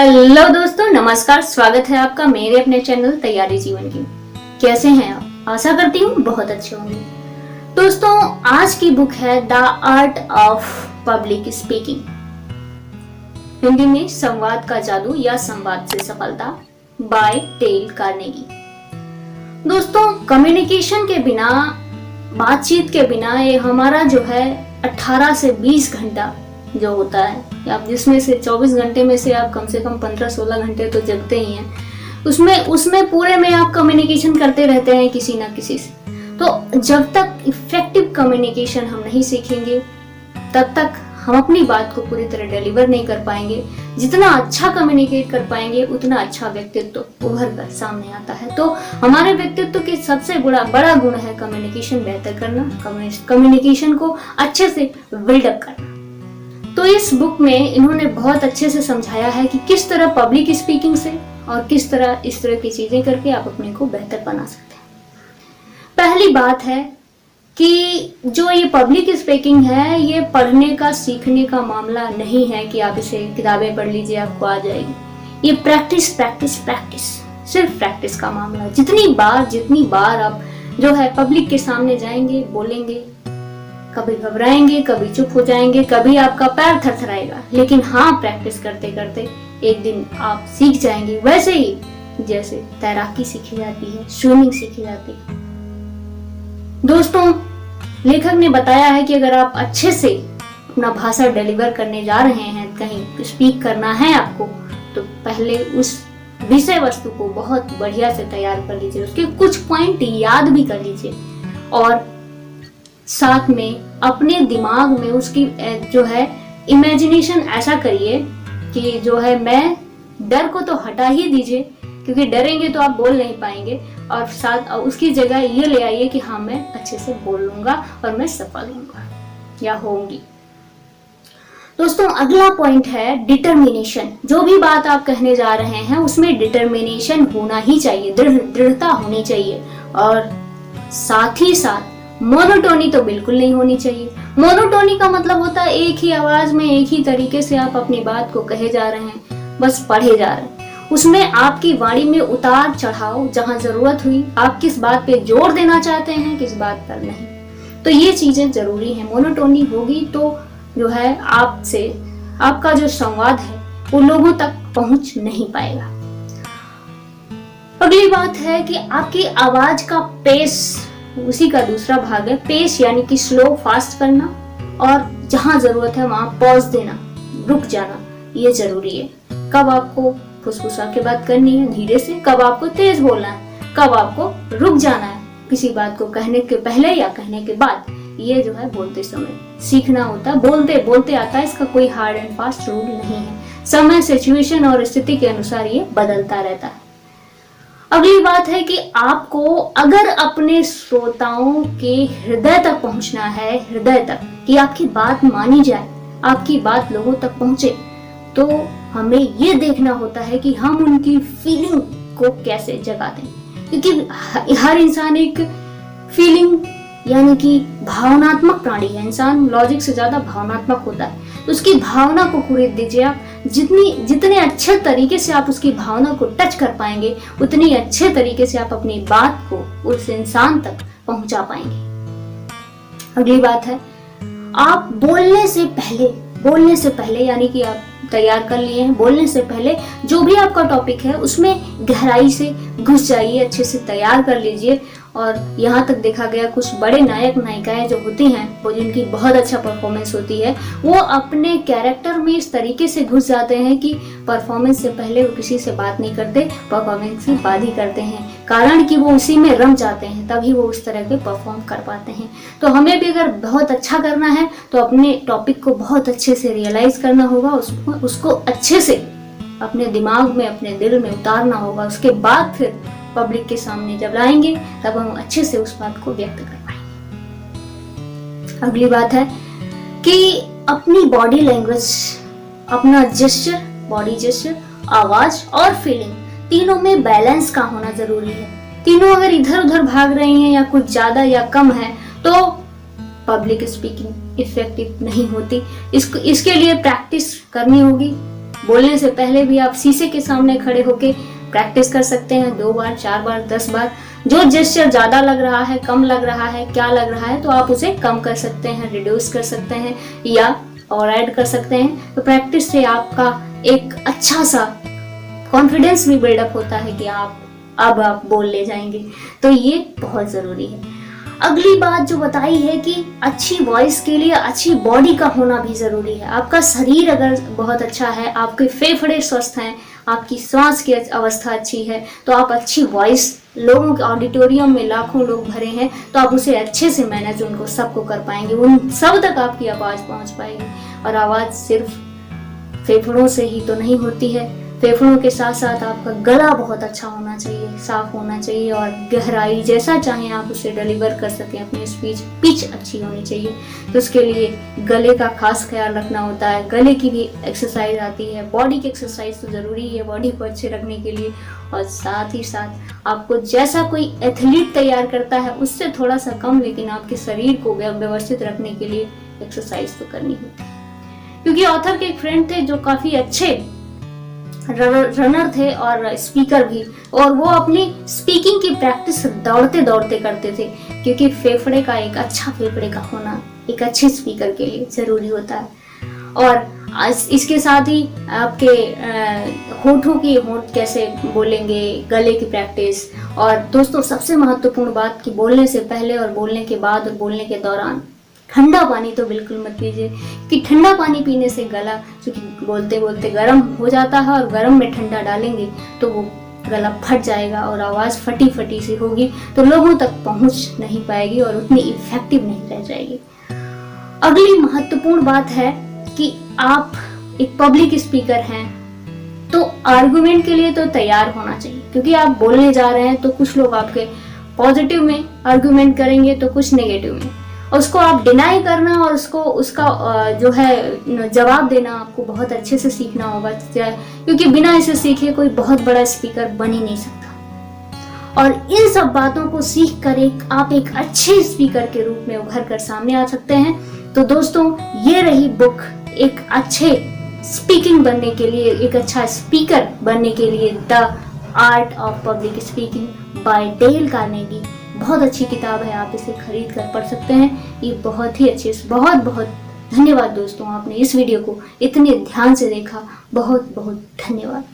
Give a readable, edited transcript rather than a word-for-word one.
Hello दोस्तों, नमस्कार। स्वागत है आपका मेरे अपने चैनल तैयारी जीवन की। कैसे हैं आप? आशा करती हूँ बहुत अच्छे होंगे। दोस्तों, आज की बुक है the art of public speaking, Hindi में संवाद का जादू या संवाद से सफलता, बाय डेल कार्नेगी। दोस्तों, कम्युनिकेशन के बिना, बातचीत के बिना ये हमारा जो है 18 से 20 घंटा जो होता है, आप जिसमें से 24 घंटे में से आप कम से कम 15-16 घंटे तो जगते ही हैं, उसमें पूरे में आप कम्युनिकेशन करते रहते हैं किसी ना किसी से। तो जब तक इफेक्टिव कम्युनिकेशन हम नहीं सीखेंगे तब तक हम अपनी बात को पूरी तरह डिलीवर नहीं कर पाएंगे। जितना अच्छा कम्युनिकेट कर पाएंगे उतना अच्छा व्यक्तित्व उभर कर सामने आता है। तो हमारे व्यक्तित्व के सबसे बड़ा गुण है कम्युनिकेशन बेहतर करना, कम्युनिकेशन को अच्छे से बिल्डअप करना। तो इस बुक में इन्होंने बहुत अच्छे से समझाया है कि किस तरह पब्लिक स्पीकिंग से और किस तरह इस तरह की चीजें करके आप अपने को बेहतर बना सकते हैं। पहली बात है कि जो ये पब्लिक स्पीकिंग है, ये पढ़ने का, सीखने का मामला नहीं है कि आप इसे किताबें पढ़ लीजिए आपको आ जाएगी। ये प्रैक्टिस प्रैक्टिस प्रैक्टिस, सिर्फ प्रैक्टिस का मामला। जितनी बार आप जो है पब्लिक के सामने जाएंगे, बोलेंगे, कभी घबराएंगे, कभी चुप हो जाएंगे, कभी आपका पैर थरथराएगा, लेकिन हाँ, प्रैक्टिस करते करते एक दिन आप सीख जाएंगे। वैसे ही जैसे तैराकी सीखी जाती है, स्विमिंग सीखी जाती है। दोस्तों, लेखक ने बताया है कि अगर आप अच्छे से अपना भाषा डिलीवर करने जा रहे हैं, कहीं स्पीक करना है आपको, तो पहले उस विषय वस्तु को बहुत बढ़िया से तैयार कर लीजिए, उसके कुछ पॉइंट याद भी कर लीजिए और साथ में अपने दिमाग में उसकी जो है इमेजिनेशन ऐसा करिए कि जो है, मैं डर को तो हटा ही दीजिए, क्योंकि डरेंगे तो आप बोल नहीं पाएंगे, और साथ उसकी जगह ये ले आइए कि हाँ, मैं अच्छे से बोल लूंगा और मैं सफल होऊंगा या होंगी। दोस्तों, अगला पॉइंट है डिटर्मिनेशन। जो भी बात आप कहने जा रहे हैं उसमें डिटर्मिनेशन होना ही चाहिए, दृढ़ता होनी चाहिए, और साथ ही साथ मोनोटोनी तो बिल्कुल नहीं होनी चाहिए। मोनोटोनी का मतलब होता है एक ही आवाज में एक ही तरीके से आप अपनी बात को कहे जा रहे हैं, बस पढ़े जा रहे हैं। उसमें आपकी वाणी में उतार चढ़ाव जहां जरूरत हुई, आप किस बात पे जोर देना चाहते हैं, किस बात पर नहीं, तो ये चीजें जरूरी है। मोनोटोनी होगी तो जो है आपसे आपका जो संवाद है वो लोगों तक पहुंच नहीं पाएगा। अगली बात है कि आपकी आवाज का पेस, उसी का दूसरा भाग है पेस, यानी कि स्लो फास्ट करना, और जहां जरूरत है वहां पॉज देना, रुक जाना, ये जरूरी है। कब आपको फुसफुसा के बात करनी है धीरे से, कब आपको तेज बोलना है, कब आपको रुक जाना है किसी बात को कहने के पहले या कहने के बाद, ये जो है बोलते समय सीखना होता है। बोलते बोलते आता है, इसका कोई हार्ड एंड फास्ट रूल नहीं है। समय, सिचुएशन और स्थिति के अनुसार ये बदलता रहता है। अगली बात है कि आपको अगर अपने श्रोताओं के हृदय तक पहुंचना है, हृदय तक, कि आपकी बात मानी जाए, आपकी बात लोगों तक पहुंचे, तो हमें ये देखना होता है कि हम उनकी फीलिंग को कैसे जगा दें, क्योंकि हर इंसान एक फीलिंग यानी कि भावनात्मक प्राणी है। इंसान लॉजिक से ज्यादा भावनात्मक होता है, तो उसकी भावना को खरीद दीजिए आप। जितने अच्छे तरीके से आप उसकी भावना को टच कर पाएंगे, उतनी अच्छे तरीके से आप अपनी बात को उस इंसान तक पहुंचा पाएंगे। अगली बात है, आप बोलने से पहले यानी कि आप तैयार कर लिए हैं, बोलने से पहले जो भी आपका टॉपिक है उसमें गहराई से घुस जाइए, अच्छे से तैयार कर लीजिए। और यहाँ तक देखा गया कुछ बड़े नायक नायिकाएं जो होती हैं, वो जिनकी बहुत अच्छा परफॉर्मेंस होती है, वो अपने कैरेक्टर में इस तरीके से घुस जाते हैं कि परफॉर्मेंस से पहले वो किसी से बात नहीं करते, परफॉर्मेंस की बात ही करते हैं, कारण कि वो उसी में रम जाते हैं, तभी वो उस तरह के परफॉर्म कर पाते हैं। तो हमें भी अगर बहुत अच्छा करना है तो अपने टॉपिक को बहुत अच्छे से रियलाइज करना होगा, उसको अच्छे से अपने दिमाग में, अपने दिल में उतारना होगा। उसके बाद फिर पब्लिक के सामने जब लाएंगे तब हम अच्छे से उस बात को व्यक्त कर पाएंगे। अगली बात है कि अपनी बॉडी लैंग्वेज, अपना जेस्चर, बॉडी जेस्चर, आवाज और फीलिंग, तीनों में बैलेंस का होना जरूरी है। तीनों अगर इधर उधर भाग रही हैं या कुछ ज्यादा या कम है तो पब्लिक स्पीकिंग इफेक्टिव नहीं होती। इसके लिए प्रैक्टिस करनी होगी, बोलने से पहले भी आप शीशे के सामने खड़े होके प्रैक्टिस कर सकते हैं 2 बार, 4 बार, 10 बार। जो जेस्चर ज़्यादा लग रहा है, कम लग रहा है, क्या लग रहा है, तो आप उसे कम कर सकते हैं, रिड्यूस कर सकते हैं या और ऐड कर सकते हैं। तो प्रैक्टिस से आपका एक अच्छा सा कॉन्फिडेंस भी बिल्डअप होता है कि आप बोल ले जाएंगे। तो ये बहुत ज़रूरी है। अगली बात जो बताई है कि अच्छी वॉइस के लिए अच्छी बॉडी का होना भी ज़रूरी है। आपका शरीर अगर बहुत अच्छा है, आपके फेफड़े स्वस्थ हैं, आपकी सांस की अवस्था अच्छी है, तो आप अच्छी वॉइस, लोगों के ऑडिटोरियम में लाखों लोग भरे हैं तो आप उसे अच्छे से मैनेज उनको सबको कर पाएंगे, उन सब तक आपकी आवाज़ पहुंच पाएगी। और आवाज़ सिर्फ फेफड़ों से ही तो नहीं होती है, फेफड़ों के साथ साथ आपका गला बहुत अच्छा होना चाहिए, साफ होना चाहिए और गहराई जैसा चाहें आप उसे डिलीवर कर सकें अपनी स्पीच। पिच अच्छी होनी चाहिए, तो उसके लिए गले का खास ख्याल रखना होता है। गले की भी एक्सरसाइज आती है, बॉडी की एक्सरसाइज तो ज़रूरी है बॉडी को अच्छे रखने के लिए। और साथ ही साथ आपको जैसा कोई एथलीट तैयार करता है उससे थोड़ा सा कम, लेकिन आपके शरीर को व्यवस्थित रखने के लिए एक्सरसाइज तो करनी होती है। क्योंकि ऑथर के एक फ्रेंड थे जो काफ़ी अच्छे रनर थे और स्पीकर भी, और वो अपनी स्पीकिंग की प्रैक्टिस दौड़ते दौड़ते करते थे, क्योंकि फेफड़े का एक अच्छा फेफड़े का होना एक अच्छे स्पीकर के लिए ज़रूरी होता है। और इसके साथ ही आपके होंठ कैसे बोलेंगे, गले की प्रैक्टिस। और दोस्तों सबसे महत्वपूर्ण बात कि बोलने से पहले और बोलने के बाद और बोलने के दौरान ठंडा पानी तो बिल्कुल मत पीजिए, कि ठंडा पानी पीने से गला क्योंकि बोलते बोलते गर्म हो जाता है और गर्म में ठंडा डालेंगे तो वो गला फट जाएगा और आवाज़ फटी फटी सी होगी, तो लोगों तक पहुंच नहीं पाएगी और उतनी इफेक्टिव नहीं रह जाएगी। अगली महत्वपूर्ण बात है कि आप एक पब्लिक स्पीकर हैं तो आर्गुमेंट के लिए तो तैयार होना चाहिए, क्योंकि आप बोलने जा रहे हैं तो कुछ लोग आपके पॉजिटिव में आर्गुमेंट करेंगे तो कुछ नेगेटिव में। उसको आप डिनाई करना और उसका जो है जवाब देना आपको बहुत अच्छे से सीखना होगा, क्योंकि बिना इसे सीखे कोई बहुत बड़ा स्पीकर बन ही नहीं सकता। और इन सब बातों को सीख कर आप एक अच्छे स्पीकर के रूप में उभर कर सामने आ सकते हैं। तो दोस्तों ये रही बुक, एक अच्छे स्पीकिंग बनने के लिए, एक अच्छा स्पीकर बनने के लिए, the art of public speaking bye Dale Carnegie. बहुत अच्छी किताब है, आप इसे खरीद कर पढ़ सकते हैं। ये बहुत ही अच्छी, बहुत बहुत धन्यवाद दोस्तों, आपने इस वीडियो को इतने ध्यान से देखा, बहुत बहुत धन्यवाद।